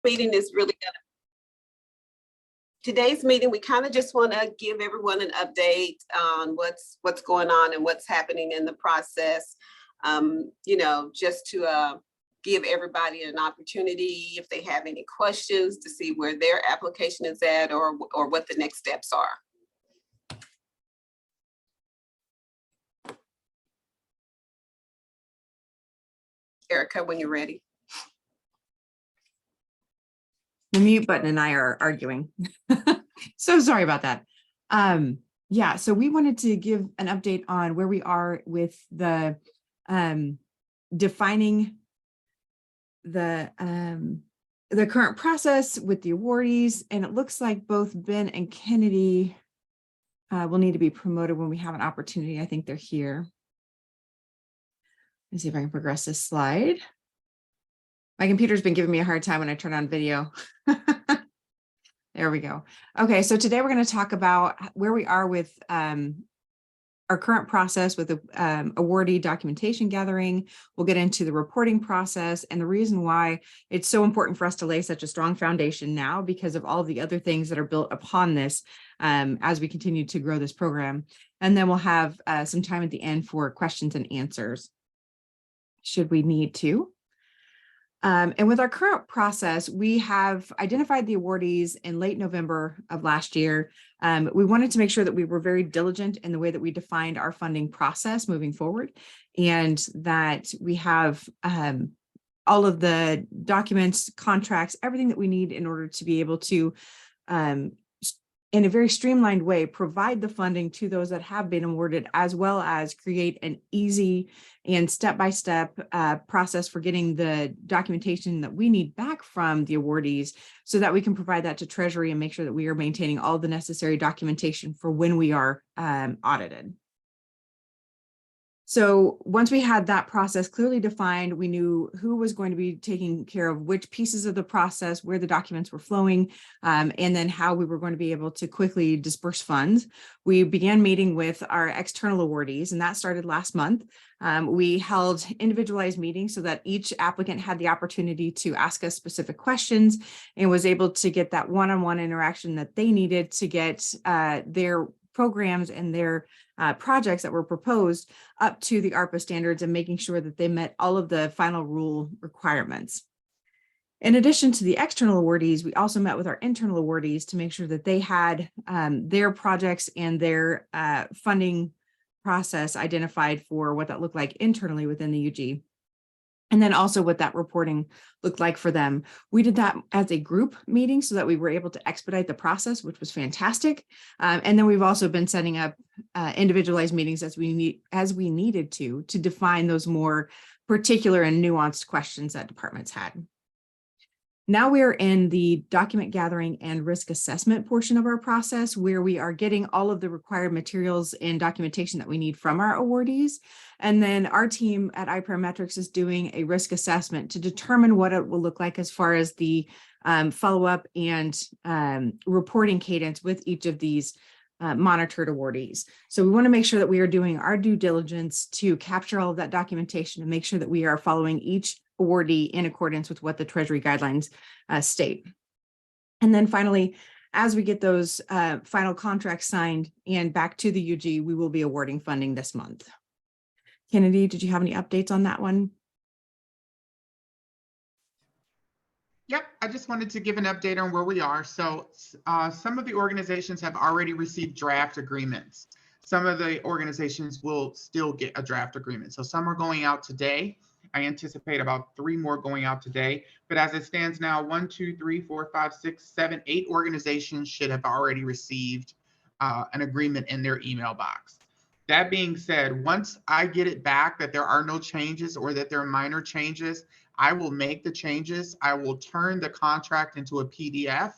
meeting is really gonna, today's meeting, we kind of just want to give everyone an update on what's going on and what's happening in the process. You know, just to give everybody an opportunity, if they have any questions, to see where their application is at or what the next steps are. Erica, when you're ready. The mute button and I are arguing. So sorry about that. Yeah, so we wanted to give an update on where we are with the defining the current process with the awardees, and it looks like both Ben and Kennedy will need to be promoted when we have an opportunity. I think they're here. Let's see if I can progress this slide. My computer's been giving me a hard time when I turn on video. There we go. Okay, so today we're going to talk about where we are with our current process with the awardee documentation gathering. We'll get into the reporting process and the reason why it's so important for us to lay such a strong foundation now, because of all the other things that are built upon this as we continue to grow this program. And then we'll have some time at the end for questions and answers, should we need to. And with our current process, we have identified the awardees in late November of last year. We wanted to make sure that we were very diligent in the way that we defined our funding process moving forward, and that we have all of the documents, contracts, everything that we need in order to be able to, in a very streamlined way, provide the funding to those that have been awarded, as well as create an easy and step-by-step process for getting the documentation that we need back from the awardees, so that we can provide that to Treasury and make sure that we are maintaining all the necessary documentation for when we are audited. So once we had that process clearly defined, we knew who was going to be taking care of which pieces of the process, where the documents were flowing, and then how we were going to be able to quickly disperse funds. We began meeting with our external awardees, and that started last month. We held individualized meetings so that each applicant had the opportunity to ask us specific questions and was able to get that one-on-one interaction that they needed to get their programs and their projects that were proposed up to the ARPA standards, and making sure that they met all of the final rule requirements. In addition to the external awardees, we also met with our internal awardees to make sure that they had their projects and their funding process identified for what that looked like internally within the UG. And then also what that reporting looked like for them. We did that as a group meeting so that we were able to expedite the process, which was fantastic. And then we've also been setting up individualized meetings as we needed to define those more particular and nuanced questions that departments had. Now we are in the document gathering and risk assessment portion of our process, where we are getting all of the required materials and documentation that we need from our awardees. And then our team at iParametrics is doing a risk assessment to determine what it will look like as far as the follow-up and reporting cadence with each of these monitored awardees. So we want to make sure that we are doing our due diligence to capture all of that documentation and make sure that we are following each awardee in accordance with what the Treasury guidelines state. And then finally, as we get those final contracts signed and back to the UG, we will be awarding funding this month. Kennedy, did you have any updates on that one? Yep, I just wanted to give an update on where we are. So some of the organizations have already received draft agreements. Some of the organizations will still get a draft agreement. So some are going out today. I anticipate about 3 more going out today. But as it stands now, 1, 2, 3, 4, 5, 6, 7, 8 organizations should have already received an agreement in their email box. That being said, once I get it back that there are no changes or that there are minor changes, I will make the changes. I will turn the contract into a PDF,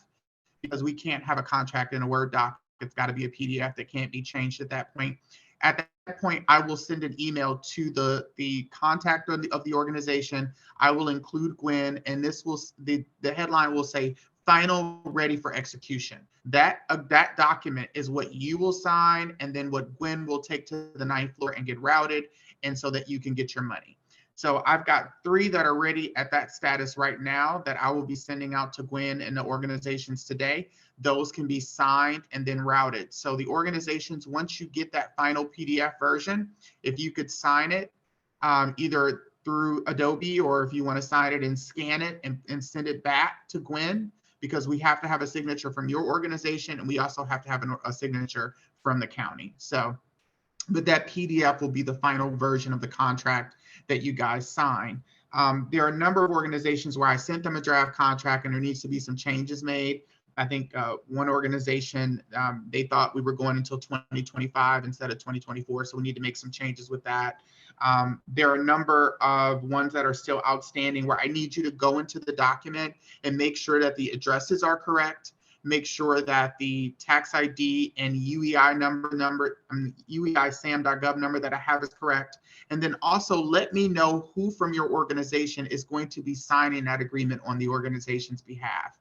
because we can't have a contract in a Word doc. It's got to be a PDF that can't be changed at that point. At that point, I will send an email to the contact of the organization. I will include Gwen, and this will the headline will say "Final ready for execution." That document is what you will sign, and then what Gwen will take to the 9th floor and get routed, and so that you can get your money. So I've got 3 that are ready at that status right now that I will be sending out to Gwen and the organizations today. Those can be signed and then routed. So the organizations, once you get that final PDF version, if you could sign it either through Adobe, or if you want to sign it and scan it and send it back to Gwen, because we have to have a signature from your organization and we also have to have a signature from the county. So, but that PDF will be the final version of the contract that you guys sign. There are a number of organizations where I sent them a draft contract and there needs to be some changes made. I think one organization, they thought we were going until 2025 instead of 2024. So we need to make some changes with that. There are a number of ones that are still outstanding where I need you to go into the document and make sure that the addresses are correct. Make sure that the tax ID and UEI UEI-SAM.gov number that I have is correct. And then also let me know who from your organization is going to be signing that agreement on the organization's behalf.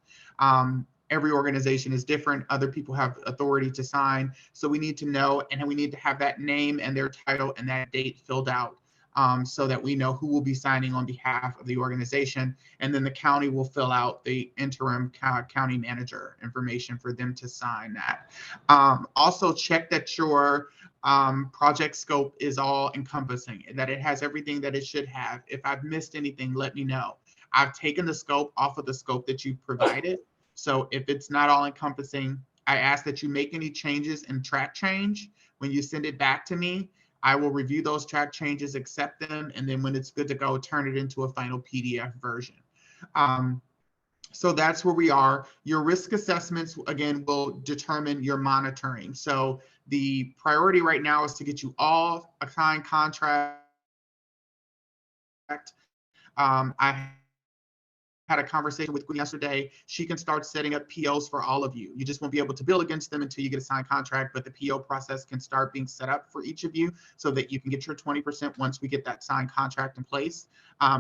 Every organization is different. Other people have authority to sign. So we need to know, and we need to have that name and their title and that date filled out so that we know who will be signing on behalf of the organization. And then the county will fill out the interim county manager information for them to sign that. Also check that your project scope is all encompassing, that it has everything that it should have. If I've missed anything, let me know. I've taken the scope off of the scope that you provided. So if it's not all encompassing, I ask that you make any changes in track change. When you send it back to me, I will review those track changes, accept them, and then when it's good to go, turn it into a final PDF version. So that's where we are. Your risk assessments, again, will determine your monitoring. So the priority right now is to get you all a signed contract. I had a conversation with Gwen yesterday. She can start setting up POs for all of you. You just won't be able to bill against them until you get a signed contract, but the PO process can start being set up for each of you so that you can get your 20% once we get that signed contract in place.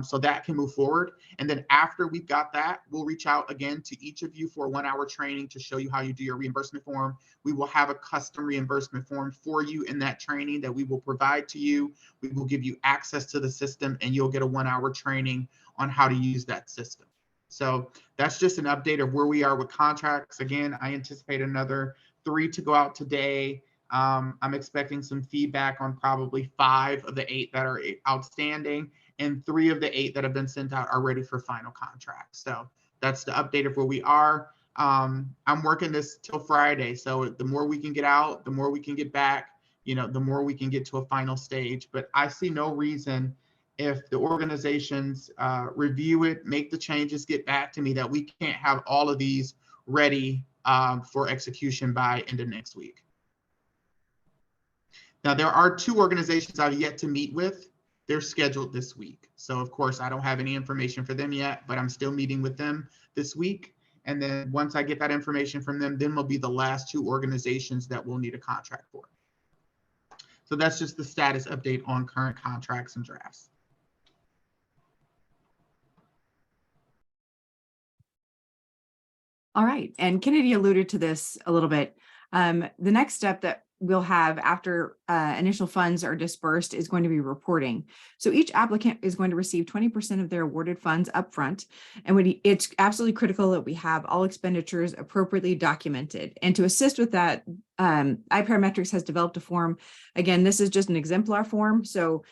So that can move forward. And then after we've got that, we'll reach out again to each of you for a 1-hour training to show you how you do your reimbursement form. We will have a custom reimbursement form for you in that training that we will provide to you. We will give you access to the system and you'll get a 1-hour training on how to use that system. So that's just an update of where we are with contracts. Again, I anticipate another 3 to go out today. I'm expecting some feedback on probably 5 of the 8 that are outstanding, and 3 of the 8 that have been sent out are ready for final contracts. So that's the update of where we are. I'm working this till Friday. So the more we can get out, the more we can get back, the more we can get to a final stage. But I see no reason, if the organizations review it, make the changes, get back to me, that we can't have all of these ready for execution by end of next week. Now, there are 2 organizations I've yet to meet with. They're scheduled this week. So of course, I don't have any information for them yet, but I'm still meeting with them this week. And then once I get that information from them, then will be the last 2 organizations that we'll need a contract for. So that's just the status update on current contracts and drafts. All right, and Kennedy alluded to this a little bit. The next step that we'll have after initial funds are dispersed is going to be reporting. So each applicant is going to receive 20% of their awarded funds upfront, and it's absolutely critical that we have all expenditures appropriately documented. And to assist with that, iParametrics has developed a form. Again, this is just an exemplar form, so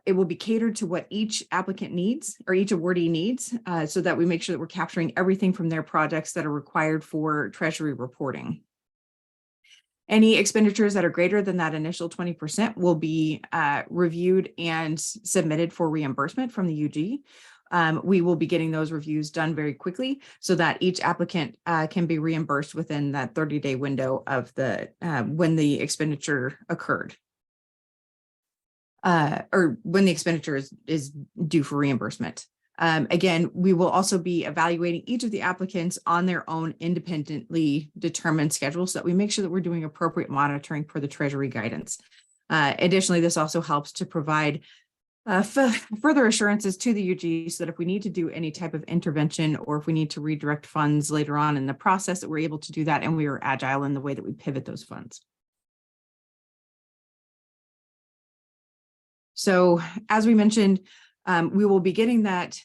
it will be catered to what each applicant needs or each awardee needs, so that we make sure that we're capturing everything from their projects that are required for Treasury reporting. Any expenditures that are greater than that initial 20% will be reviewed and submitted for reimbursement from the UG. We will be getting those reviews done very quickly so that each applicant can be reimbursed within that 30-day window of the when the expenditure occurred. Or when the expenditure is due for reimbursement. Again, we will also be evaluating each of the applicants on their own independently determined schedule so that we make sure that we're doing appropriate monitoring per the Treasury guidance. Additionally, this also helps to provide further assurances to the UG so that if we need to do any type of intervention or if we need to redirect funds later on in the process, that we're able to do that and we are agile in the way that we pivot those funds. So as we mentioned, We will be getting that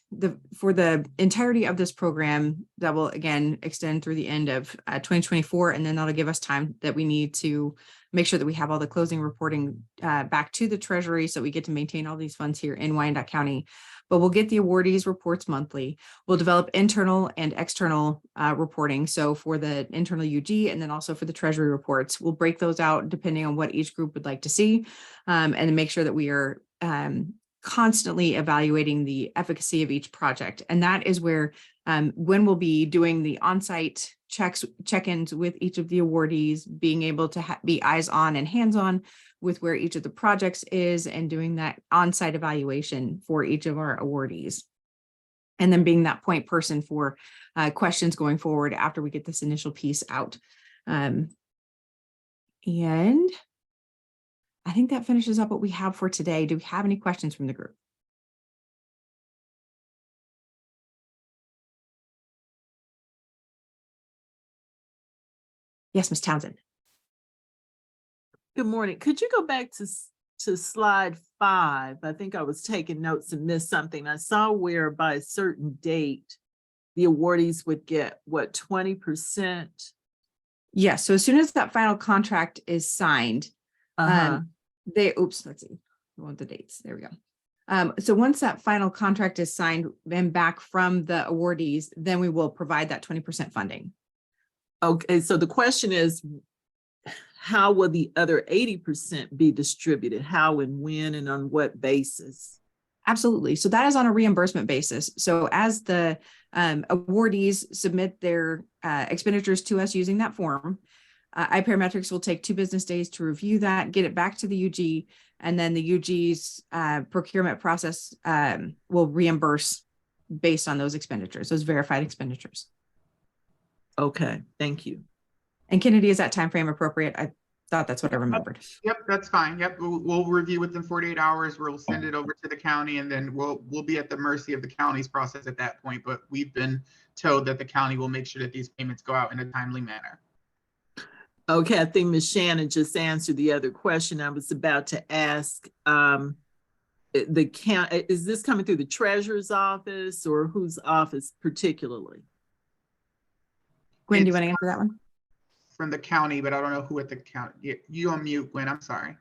for the entirety of this program that will again extend through the end of 2024. And then that'll give us time that we need to make sure that we have all the closing reporting back to the Treasury so we get to maintain all these funds here in Wyandotte County. But we'll get the awardees reports monthly. We'll develop internal and external reporting. So for the internal UG and then also for the Treasury reports, we'll break those out depending on what each group would like to see, and make sure that we are constantly evaluating the efficacy of each project. And that is where when we'll be doing the on-site check-ins with each of the awardees, being able to be eyes on and hands-on with where each of the projects is and doing that on-site evaluation for each of our awardees. And then being that point person for questions going forward after we get this initial piece out. And I think that finishes up what we have for today. Do we have any questions from the group? Yes, Ms. Townsend. Good morning. Could you go back to slide 5? I think I was taking notes and missed something. I saw where by a certain date, the awardees would get what, 20%? Yes. So as soon as that final contract is signed, let's see, I want the dates. There we go. So once that final contract is signed and back from the awardees, then we will provide that 20% funding. Okay, so the question is, how will the other 80% be distributed? How and when and on what basis? Absolutely. So that is on a reimbursement basis. So as the awardees submit their expenditures to us using that form, iParametrics will take 2 business days to review that, get it back to the UG, and then the UG's procurement process will reimburse based on those expenditures, those verified expenditures. Okay, thank you. And Kennedy, is that time frame appropriate? I thought that's what I remembered. Yep, that's fine. Yep, we'll review within 48 hours. We'll send it over to the county, and then we'll be at the mercy of the county's process at that point. But we've been told that the county will make sure that these payments go out in a timely manner. Okay, I think Ms. Shannon just answered the other question I was about to ask. Is this coming through the treasurer's office or whose office particularly? Gwen, do you want to answer that one? From the county, but I don't know who at the county. You on mute, Gwen. I'm sorry.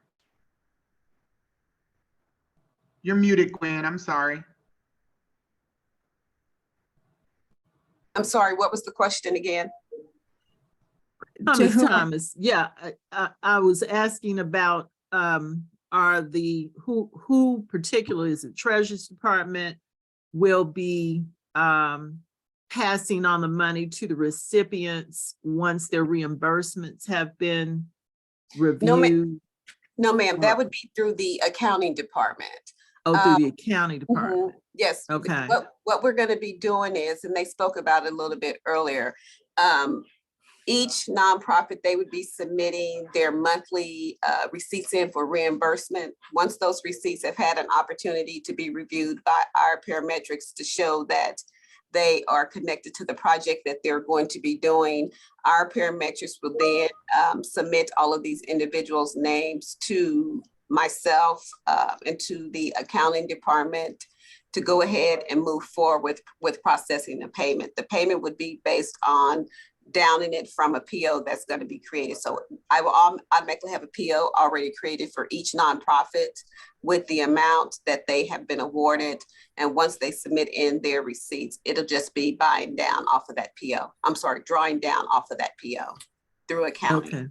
You're muted, Gwen. I'm sorry. I'm sorry, what was the question again? Thomas, yeah, I was asking about who particularly is the Treasury Department will be passing on the money to the recipients once their reimbursements have been reviewed? No, ma'am, that would be through the accounting department. Oh, through the accounting department. Yes. Okay. What we're going to be doing is, and they spoke about it a little bit earlier, each nonprofit, they would be submitting their monthly receipts in for reimbursement. Once those receipts have had an opportunity to be reviewed by our parametrics to show that they are connected to the project that they're going to be doing, our parametrics will then submit all of these individuals' names to myself and to the accounting department to go ahead and move forward with processing the payment. The payment would be based on downing it from a PO that's going to be created. So I will automatically have a PO already created for each nonprofit with the amount that they have been awarded. And once they submit in their receipts, it'll just be buying down off of that PO. I'm sorry, drawing down off of that PO through accounting. Okay.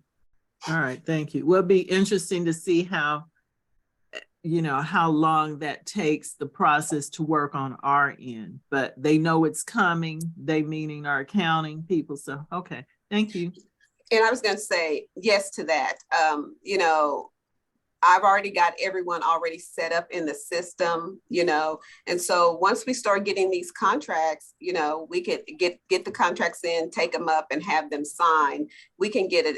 All right. Thank you. Well, it'll be interesting to see how long that takes the process to work on our end, but they know it's coming. They meaning our accounting people. So, okay. Thank you. And I was going to say yes to that. I've already got everyone already set up in the system, and so once we start getting these contracts, we could get the contracts in, take them up and have them signed. We can get it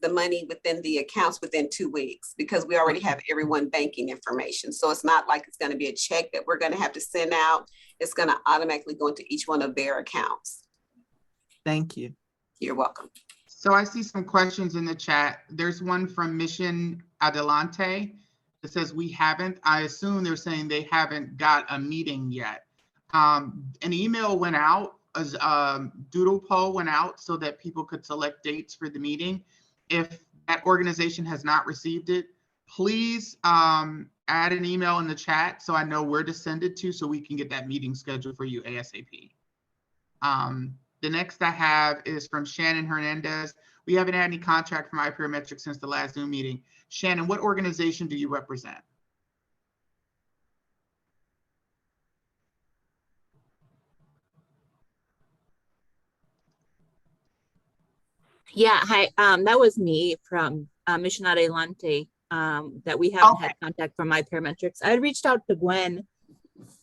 the money within the accounts within 2 weeks because we already have everyone banking information. So it's not like it's going to be a check that we're going to have to send out. It's going to automatically go into each one of their accounts. Thank you. You're welcome. So I see some questions in the chat. There's one from Mission Adelante. It says we haven't. I assume they're saying they haven't got a meeting yet. An email went out, as doodle poll went out so that people could select dates for the meeting. If that organization has not received it, please add an email in the chat so I know where to send it to so we can get that meeting scheduled for you ASAP. The next I have is from Shannon Hernandez. We haven't had any contract from iParametrics since the last Zoom meeting. Shannon, what organization do you represent? Yeah, hi. That was me from Mission Adelante. That we haven't had contact from iParametrics. I reached out to Gwen,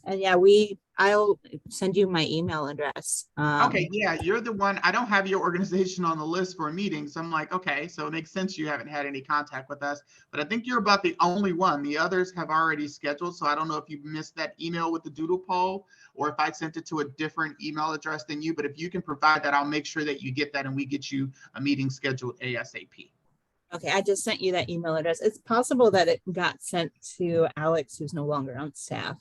and yeah, I'll send you my email address. Okay, yeah, you're the one. I don't have your organization on the list for a meeting, so I'm like, okay, so it makes sense you haven't had any contact with us. But I think you're about the only one. The others have already scheduled, so I don't know if you missed that email with the doodle poll or if I sent it to a different email address than you. But if you can provide that, I'll make sure that you get that and we get you a meeting scheduled ASAP. Okay, I just sent you that email address. It's possible that it got sent to Alex, who's no longer on staff.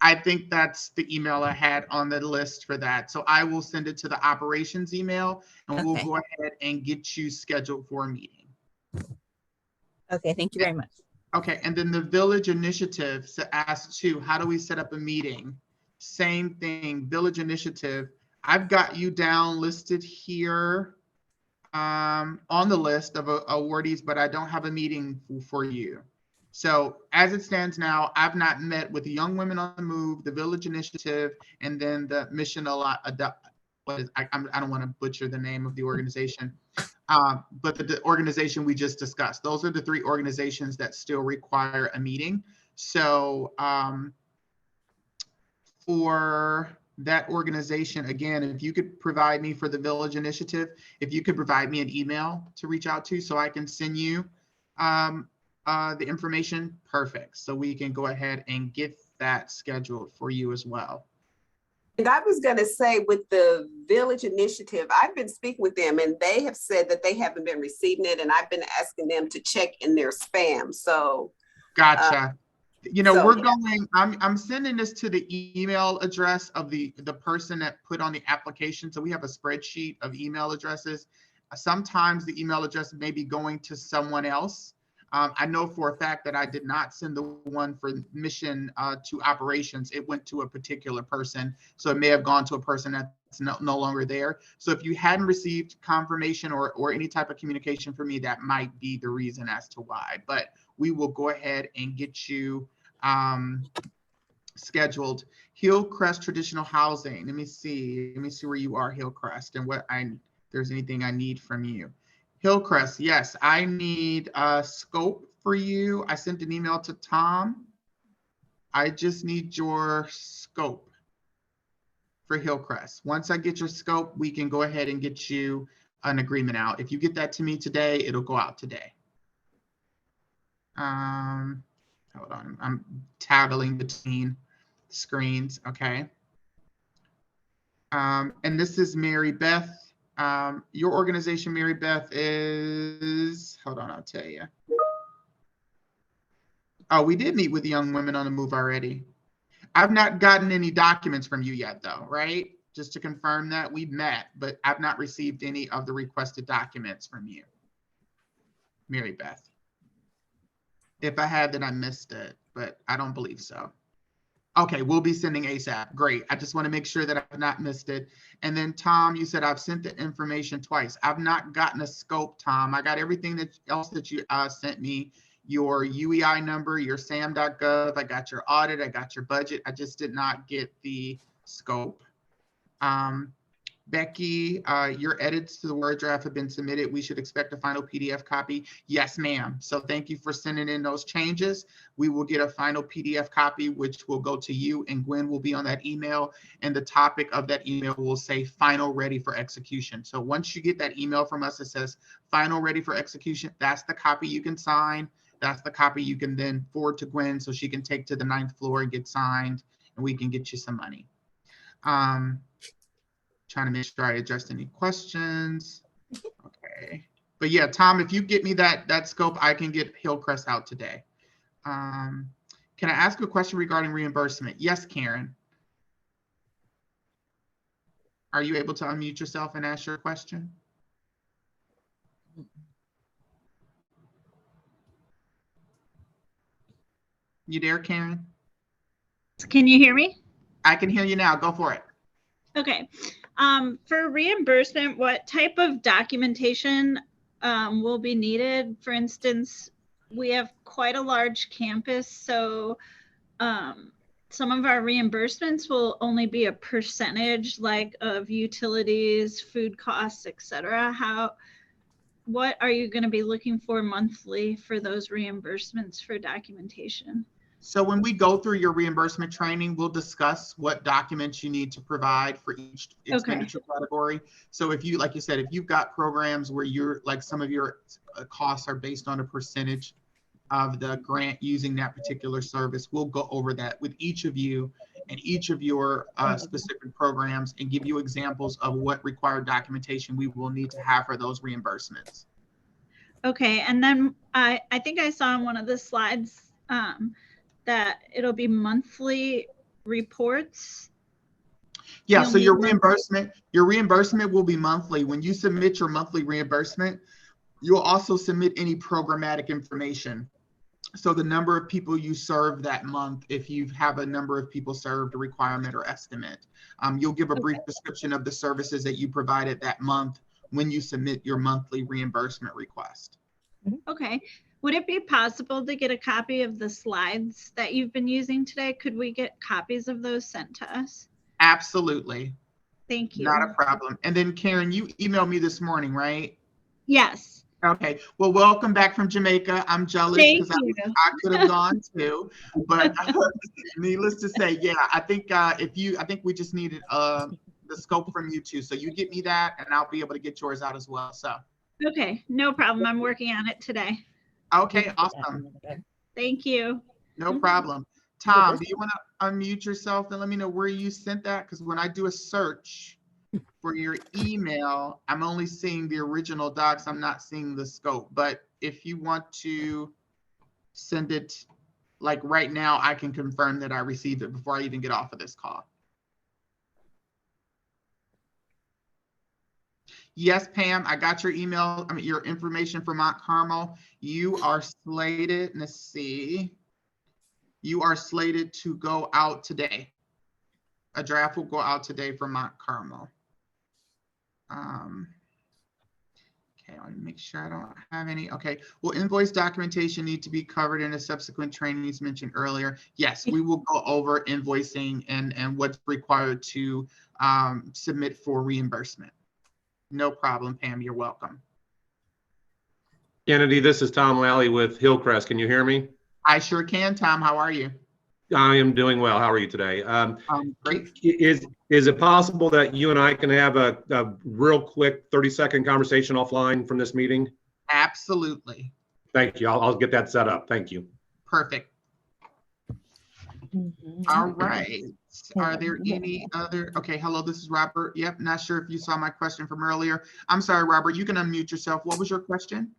I think that's the email I had on the list for that. So I will send it to the operations email and we'll go ahead and get you scheduled for a meeting. Okay, thank you very much. Okay, and then the village initiative asked too, how do we set up a meeting? Same thing, village initiative. I've got you down listed here on the list of awardees, but I don't have a meeting for you. So as it stands now, I've not met with the Young Women on the Move, the Village Initiative, and then the Mission I don't want to butcher the name of the organization, but the organization we just discussed. Those are the three organizations that still require a meeting. So for that organization, again, if you could provide me for the Village Initiative, if you could provide me an email to reach out to so I can send you the information, perfect. So we can go ahead and get that scheduled for you as well. And I was going to say with the Village Initiative, I've been speaking with them and they have said that they haven't been receiving it. And I've been asking them to check in their spam. So gotcha. You know, so, we're yeah. going, I'm sending this to the email address of the person that put on the application. So we have a spreadsheet of email addresses. Sometimes the email address may be going to someone else. I know for a fact that I did not send the one for mission to operations. It went to a particular person. So it may have gone to a person that's no longer there. So if you hadn't received confirmation or any type of communication from me, that might be the reason as to why. But we will go ahead and get you scheduled. Hillcrest Traditional Housing. Let me see where you are, Hillcrest, and there's anything I need from you. Hillcrest, yes, I need a scope for you. I sent an email to Tom. I just need your scope for Hillcrest. Once I get your scope, we can go ahead and get you an agreement out. If you get that to me today, it'll go out today. Hold on, I'm toggling between screens, okay. And this is Mary Beth. Your organization, Mary Beth, is, hold on, I'll tell you. Oh, we did meet with Young Women on the Move already. I've not gotten any documents from you yet though, right? Just to confirm that we met, but I've not received any of the requested documents from you, Mary Beth. If I had, then I missed it, but I don't believe so. Okay, we'll be sending ASAP. Great. I just want to make sure that I've not missed it. And then Tom, you said I've sent the information twice. I've not gotten a scope, Tom. I got everything else that you sent me. Your UEI number, your sam.gov. I got your audit. I got your budget. I just did not get the scope. Becky, your edits to the Word draft have been submitted. We should expect a final PDF copy. Yes, ma'am. So thank you for sending in those changes. We will get a final PDF copy, which will go to you, and Gwen will be on that email. And the topic of that email will say final ready for execution. So once you get that email from us, it says final ready for execution. That's the copy you can sign. That's the copy you can then forward to Gwen so she can take to the 9th floor and get signed, and we can get you some money. Trying to make sure I addressed any questions. Okay. But yeah, Tom, if you get me that scope, I can get Hillcrest out today. Can I ask a question regarding reimbursement? Yes, Karen. Are you able to unmute yourself and ask your question? You there, Karen? Can you hear me? I can hear you now. Go for it. Okay. For reimbursement, what type of documentation will be needed? For instance, we have quite a large campus, so some of our reimbursements will only be a percentage like of utilities, food costs, etc. What are you going to be looking for monthly for those reimbursements for documentation? So when we go through your reimbursement training, we'll discuss what documents you need to provide for each expenditure category. So if you, like you said, if you've got programs where you're like some of your costs are based on a percentage of the grant using that particular service, we'll go over that with each of you and each of your specific programs and give you examples of what required documentation we will need to have for those reimbursements. Okay, and then I think I saw on one of the slides that it'll be monthly reports. Yeah, so your reimbursement will be monthly. When you submit your monthly reimbursement, you'll also submit any programmatic information. So the number of people you serve that month, if you have a number of people served, a requirement or estimate. You'll give a brief description of the services that you provided that month when you submit your monthly reimbursement request. Okay. Would it be possible to get a copy of the slides that you've been using today? Could we get copies of those sent to us? Absolutely. Thank you. Not a problem. And then Karen, you emailed me this morning, right? Yes. Okay. Well, welcome back from Jamaica. I'm jealous because I could have gone too, but needless to say, yeah, I think we just needed the scope from you too. So you get me that and I'll be able to get yours out as well. So. Okay, no problem. I'm working on it today. Okay, awesome. Thank you. No problem. Tom, do you want to unmute yourself and let me know where you sent that? Because when I do a search for your email, I'm only seeing the original docs. I'm not seeing the scope. But if you want to send it like right now, I can confirm that I received it before I even get off of this call. Yes, Pam, I got your email, your information for Mount Carmel. You are slated, let's see. You are slated to go out today. A draft will go out today for Mount Carmel. Okay, I want to make sure I don't have any. Okay, will invoice documentation need to be covered in a subsequent trainings mentioned earlier? Yes, we will go over invoicing and what's required to submit for reimbursement. No problem, Pam, you're welcome. Kennedy, this is Tom Lally with Hillcrest. Can you hear me? I sure can, Tom. How are you? I am doing well. How are you today? Great. Is it possible that you and I can have a real quick 30-second conversation offline from this meeting? Absolutely. Thank you. I'll get that set up. Thank you. Perfect. All right. Are there any other? Okay, hello, this is Robert. Yep, not sure if you saw my question from earlier. I'm sorry, Robert, you can unmute yourself. What was your question?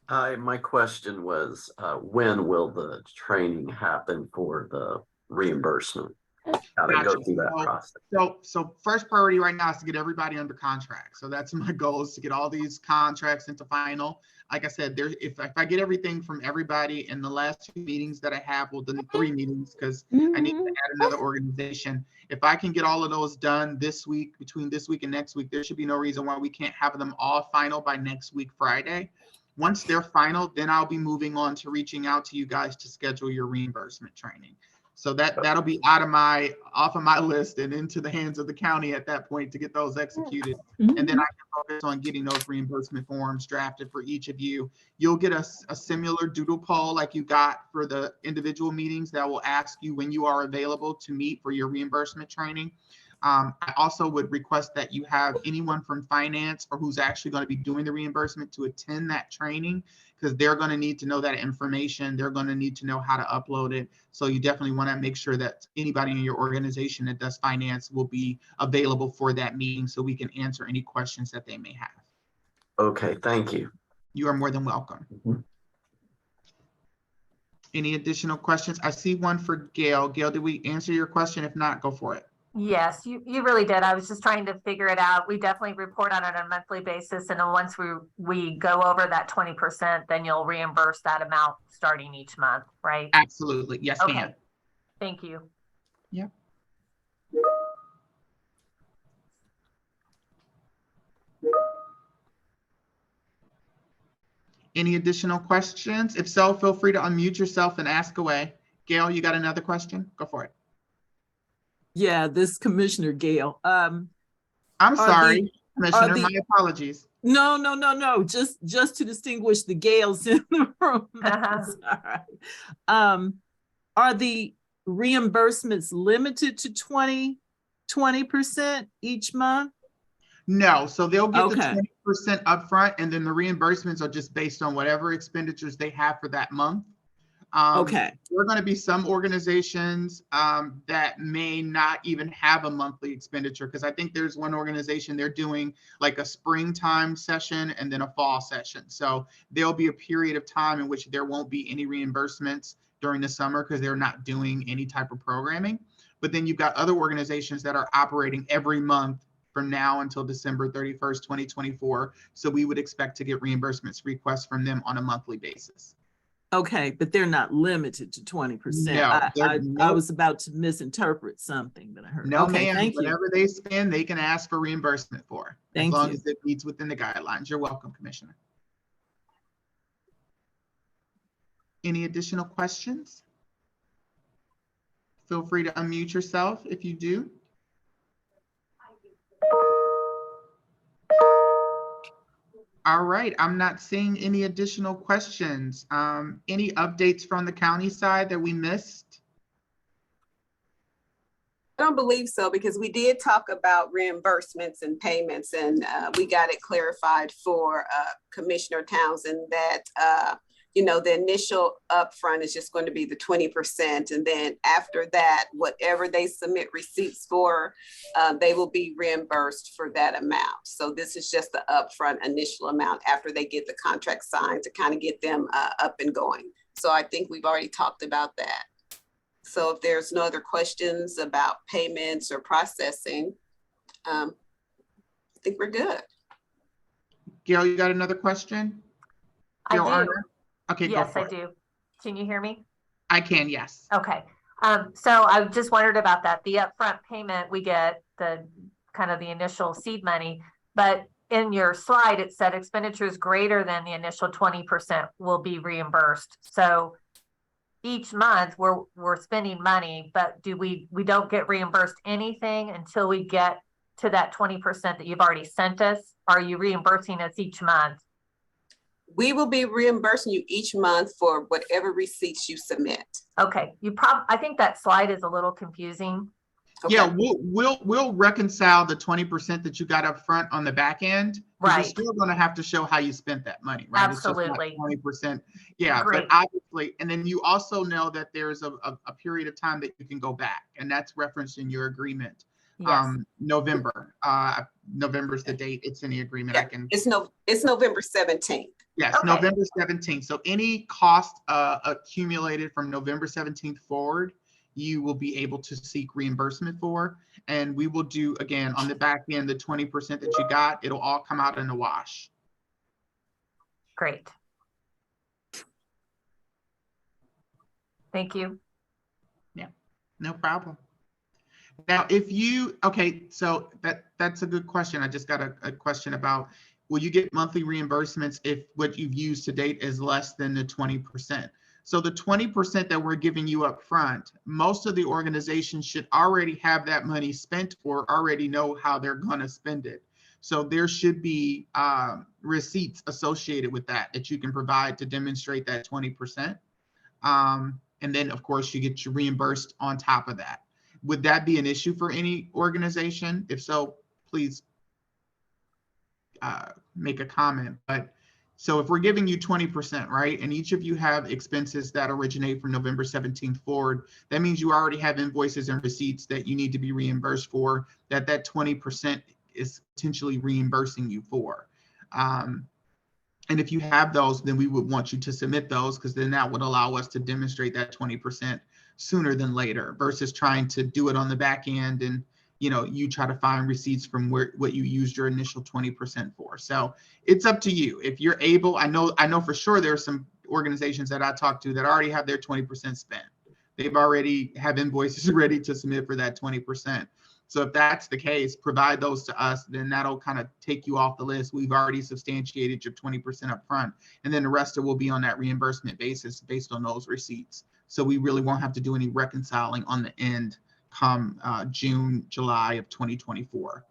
My question was, when will the training happen for the reimbursement? How to go through that process. So first priority right now is to get everybody under contract. So that's my goal, is to get all these contracts into final. Like I said, if I get everything from everybody in the last 2 meetings that I have, well, the 3 meetings, because I need to add another organization. If I can get all of those done this week, between this week and next week, there should be no reason why we can't have them all final by next week, Friday. Once they're final, then I'll be moving on to reaching out to you guys to schedule your reimbursement training. So that'll be off of my list and into the hands of the county at that point to get those executed. And then I can focus on getting those reimbursement forms drafted for each of you. You'll get a similar doodle poll like you got for the individual meetings that will ask you when you are available to meet for your reimbursement training. I also would request that you have anyone from finance or who's actually going to be doing the reimbursement to attend that training, because they're going to need to know that information. They're going to need to know how to upload it. So you definitely want to make sure that anybody in your organization that does finance will be available for that meeting so we can answer any questions that they may have. Okay, thank you. You are more than welcome. Any additional questions? I see one for Gail. Gail, did we answer your question? If not, go for it. Yes, you really did. I was just trying to figure it out. We definitely report on it on a monthly basis. And then once we go over that 20%, then you'll reimburse that amount starting each month, right? Absolutely. Yes, Okay. ma'am. Thank you. Yep. Any additional questions? If so, feel free to unmute yourself and ask away. Gail, you got another question? Go for it. Yeah, this Commissioner Gale. I'm sorry, Commissioner, the- my apologies. No. Just to distinguish the Gales in the room. That's all right. Are the reimbursements limited to 20% each month? No, so they'll get Okay. the 20% upfront, and then the reimbursements are just based on whatever expenditures they have for that month. Okay. There are going to be some organizations that may not even have a monthly expenditure, because I think there's one organization, they're doing like a springtime session and then a fall session. So there'll be a period of time in which there won't be any reimbursements during the summer because they're not doing any type of programming. But then you've got other organizations that are operating every month from now until December 31st, 2024. So we would expect to get reimbursements requests from them on a monthly basis. Okay, but they're not limited to 20%. No, I was about to misinterpret something that I heard. No, Okay, ma'am. thank you. Whatever they spend, they can ask for reimbursement for, Thank as long you. as it meets within the guidelines. You're welcome, Commissioner. Any additional questions? Feel free to unmute yourself if you do. All right, I'm not seeing any additional questions. Any updates from the county side that we missed? I don't believe so, because we did talk about reimbursements and payments, and we got it clarified for Commissioner Townsend that the initial upfront is just going to be the 20, and then after that, whatever they submit receipts for, they will be reimbursed for that amount. So this is just the upfront initial amount after they get the contract signed to kind of get them up and going. So I think we've already talked about that. So if there's no other questions about payments or processing, I think we're good. Gail, you got another question? I Gail do. Arner? Okay, Yes, go I for it. do. Can you hear me? I can, yes. Okay. So I just wondered about that. The upfront payment, we get the kind of the initial seed money, but in your slide, it said expenditures greater than the initial 20% will be reimbursed. So each month we're spending money, but we don't get reimbursed anything until we get to that 20% that you've already sent us? Are you reimbursing us each month? We will be reimbursing you each month for whatever receipts you submit. Okay, I think that slide is a little confusing. Okay. Yeah, we'll reconcile the 20% that you got up front on the back end. Right. You're still going to have to show how you spent that money, right? Absolutely. It's just not 20%. Yeah, Great. but obviously, and then you also know that there's a period of time that you can go back, and that's referenced in your agreement. Yes. November. November's the date. It's in the agreement. Yeah, it's November 17th. Yes, Okay. November 17th. So any cost accumulated from November 17th forward, you will be able to seek reimbursement for. And we will do, again, on the back end, the 20% that you got, it'll all come out in the wash. Great. Thank you. Yeah, no problem. Now, okay, so that's a good question. I just got a question about, will you get monthly reimbursements if what you've used to date is less than the 20%? So the 20% that we're giving you up front, most of the organizations should already have that money spent or already know how they're going to spend it. So there should be receipts associated with that you can provide to demonstrate that 20%. And then, of course, you get your reimbursed on top of that. Would that be an issue for any organization? If so, please make a comment. But so if we're giving you 20%, right, and each of you have expenses that originate from November 17th forward, that means you already have invoices and receipts that you need to be reimbursed for, that 20% is potentially reimbursing you for. And if you have those, then we would want you to submit those, because then that would allow us to demonstrate that 20% sooner than later versus trying to do it on the back end and, you know, you try to find receipts from what you used your initial 20% for. So it's up to you. If you're able, I know for sure there are some organizations that I talked to that already have their 20% spent. They've already have invoices ready to submit for that 20%. So if that's the case, provide those to us, then that'll kind of take you off the list. We've already substantiated your 20% up front, and then the rest will be on that reimbursement basis based on those receipts. So we really won't have to do any reconciling on the end come June, July of 2024.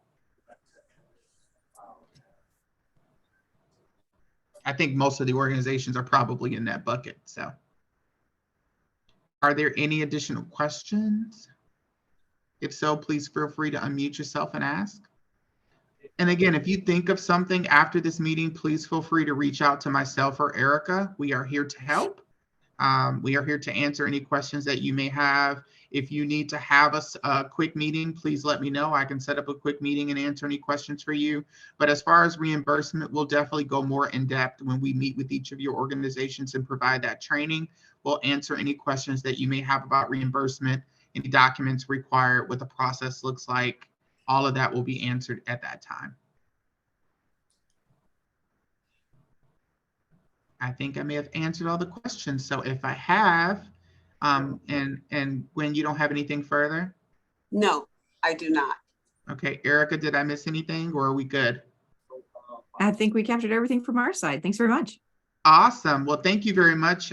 I think most of the organizations are probably in that bucket. So are there any additional questions? If so, please feel free to unmute yourself and ask. And again, if you think of something after this meeting, please feel free to reach out to myself or Erica. We are here to help. We are here to answer any questions that you may have. If you need to have a quick meeting, please let me know. I can set up a quick meeting and answer any questions for you. But as far as reimbursement, we'll definitely go more in depth when we meet with each of your organizations and provide that training. We'll answer any questions that you may have about reimbursement, any documents required, what the process looks like. All of that will be answered at that time. I think I may have answered all the questions. So if I have, and when you don't have anything further? No, I do not. Okay, Erica, did I miss anything or are we good? I think we captured everything from our side. Thanks very much. Awesome. Well, thank you very much.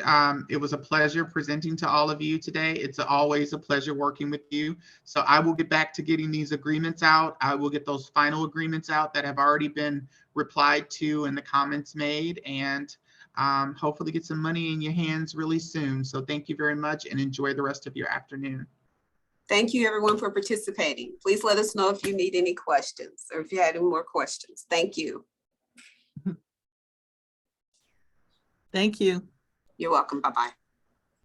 It was a pleasure presenting to all of you today. It's always a pleasure working with you. So I will get back to getting these agreements out. I will get those final agreements out that have already been replied to and the comments made, and hopefully get some money in your hands really soon. So thank you very much and enjoy the rest of your afternoon. Thank you everyone for participating. Please let us know if you need any questions or if you had any more questions. Thank you. Thank you. You're welcome. Bye-bye.